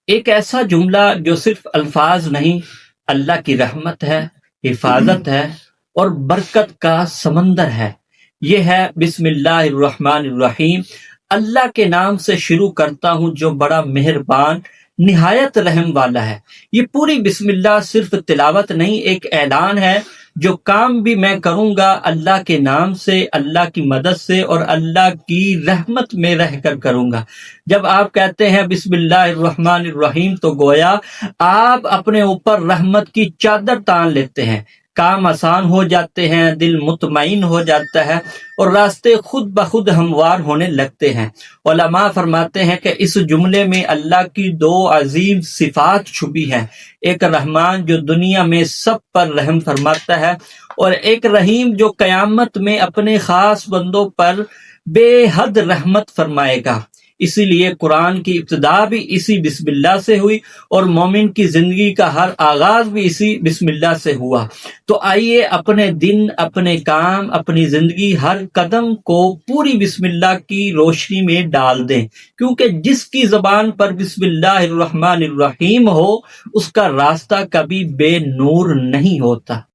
ایک ایسا جملہ جو صرف الفاظ نہیں، اللہ کی رحمت ہے، حفاظت ہے اور برکت کا سمندر ہے۔ یہ ہے بسم اللہ الرحمن الرحیم۔ اللہ کے نام سے شروع کرتا ہوں جو بڑا مہربان نہایت رحم والا ہے۔ یہ پوری بسم اللہ صرف تلاوت نہیں، ایک اعلان ہے جو کام بھی میں کروں گا اللہ کے نام سے، اللہ کی مدد سے اور اللہ کی رحمت میں رہ کر کروں گا۔ جب آپ کہتے ہیں بسم اللہ الرحمن الرحیم تو گویا آپ اپنے اوپر رحمت کی چادر تان لیتے ہیں، کام آسان ہو جاتے ہیں، دل مطمئن ہو جاتا ہے اور راستے خود بخود ہموار ہونے لگتے ہیں۔ علماء فرماتے ہیں کہ اس جملے میں اللہ کی دو عظیم صفات چھپی ہیں، ایک رحمان جو دنیا میں سب پر رحم فرماتا ہے، اور ایک رحیم جو قیامت میں اپنے خاص بندوں پر بے حد رحمت فرمائے گا۔ اسی لیے قرآن کی ابتدا بھی اسی بسم اللہ سے ہوئی اور مومن کی زندگی کا ہر آغاز بھی اسی بسم اللہ سے ہوا۔ تو آئیے اپنے دن، اپنے کام، اپنی زندگی، ہر قدم کو پوری بسم اللہ کی روشنی میں ڈال دیں، کیونکہ جس کی زبان پر بسم اللہ الرحمن الرحیم ہو اس کا راستہ کبھی بے نور نہیں ہوتا۔